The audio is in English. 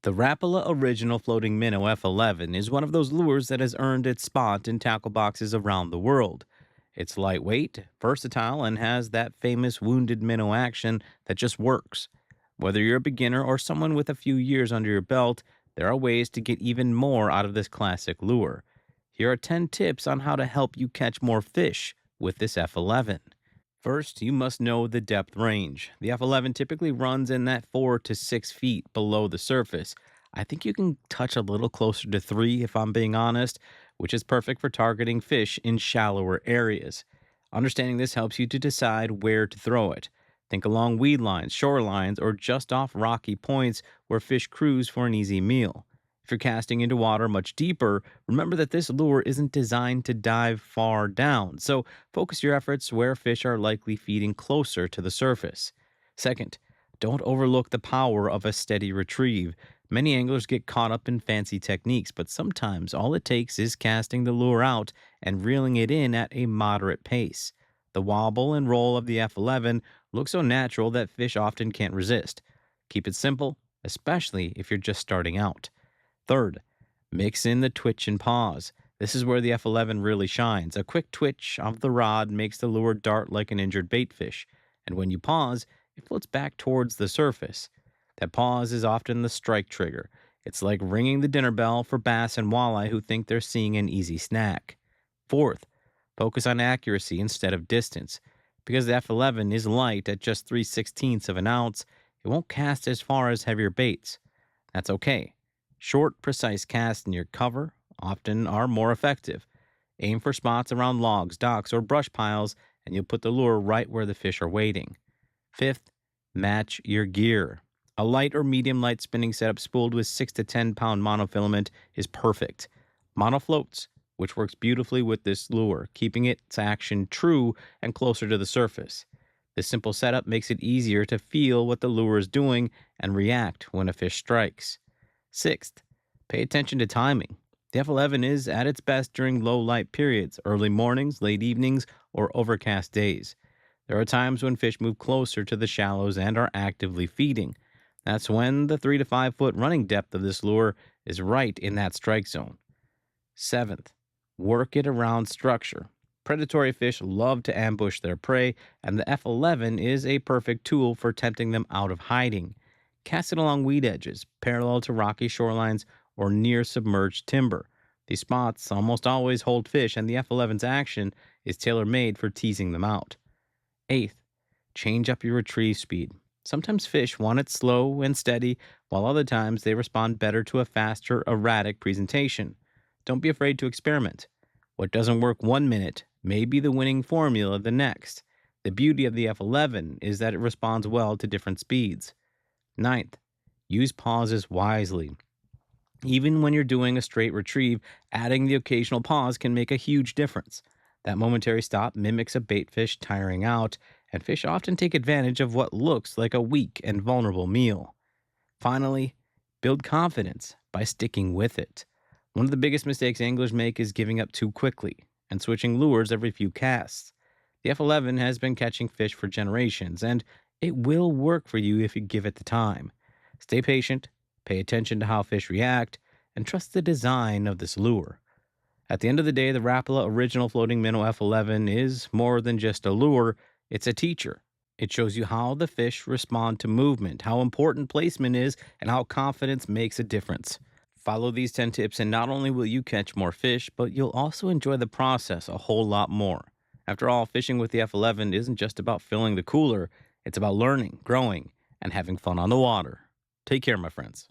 The Rapala Original Floating Minnow F-11 is one of those lures that has earned its spot in tackle boxes around the world. It's lightweight, versatile, and has that famous wounded minnow action that just works. Whether you're a beginner or someone with a few years under your belt, there are ways to get even more out of this classic lure. Here are 10 tips on how to help you catch more fish with this F-11. First, you must know the depth range. The F-11 typically runs in that 4 to 6 feet below the surface. I think you can touch a little closer to 3 if I'm being honest, which is perfect for targeting fish in shallower areas. Understanding this helps you to decide where to throw it. Think along weed lines, shorelines, or just off rocky points where fish cruise for an easy meal. If you're casting into water much deeper, remember that this lure isn't designed to dive far down, so focus your efforts where fish are likely feeding closer to the surface. Second, don't overlook the power of a steady retrieve. Many anglers get caught up in fancy techniques, but sometimes all it takes is casting the lure out and reeling it in at a moderate pace. The wobble and roll of the F-11 look so natural that fish often can't resist. Keep it simple, especially if you're just starting out. Third, mix in the twitch and pause. This is where the F-11 really shines. A quick twitch of the rod makes the lure dart like an injured baitfish, and when you pause, it floats back towards the surface. That pause is often the strike trigger. It's like ringing the dinner bell for bass and walleye who think they're seeing an easy snack. Fourth, focus on accuracy instead of distance. Because the F-11 is light at just 3/16 of an ounce, it won't cast as far as heavier baits. That's okay. Short, precise casts near cover often are more effective. Aim for spots around logs, docks, or brush piles, and you'll put the lure right where the fish are waiting. Fifth, match your gear. A light or medium light spinning setup spooled with 6 to 10 pound monofilament is perfect. Mono floats, which works beautifully with this lure, keeping its action true and closer to the surface. This simple setup makes it easier to feel what the lure is doing and react when a fish strikes. Sixth, pay attention to timing. The F-11 is at its best during low light periods, early mornings, late evenings, or overcast days. There are times when fish move closer to the shallows and are actively feeding. That's when the 3 to 5 foot running depth of this lure is right in that strike zone. Seventh, work it around structure. Predatory fish love to ambush their prey, and the F-11 is a perfect tool for tempting them out of hiding. Cast it along weed edges, parallel to rocky shorelines, or near submerged timber. These spots almost always hold fish, and the F-11's action is tailor made for teasing them out. Eighth, change up your retrieve speed. Sometimes fish want it slow and steady, while other times they respond better to a faster, erratic presentation. Don't be afraid to experiment. What doesn't work 1 minute may be the winning formula the next. The beauty of the F-11 is that it responds well to different speeds. Ninth, use pauses wisely. Even when you're doing a straight retrieve, adding the occasional pause can make a huge difference. That momentary stop mimics a baitfish tiring out, and fish often take advantage of what looks like a weak and vulnerable meal. Finally, build confidence by sticking with it. One of the biggest mistakes anglers make is giving up too quickly and switching lures every few casts. The F-11 has been catching fish for generations, and it will work for you if you give it the time. Stay patient, pay attention to how fish react, and trust the design of this lure. At the end of the day, the Rapala Original Floating Minnow F-11 is more than just a lure, it's a teacher. It shows you how the fish respond to movement, how important placement is, and how confidence makes a difference. Follow these 10 tips, and not only will you catch more fish, but you'll also enjoy the process a whole lot more. After all, fishing with the F-11 isn't just about filling the cooler, it's about learning, growing, and having fun on the water. Take care, my friends.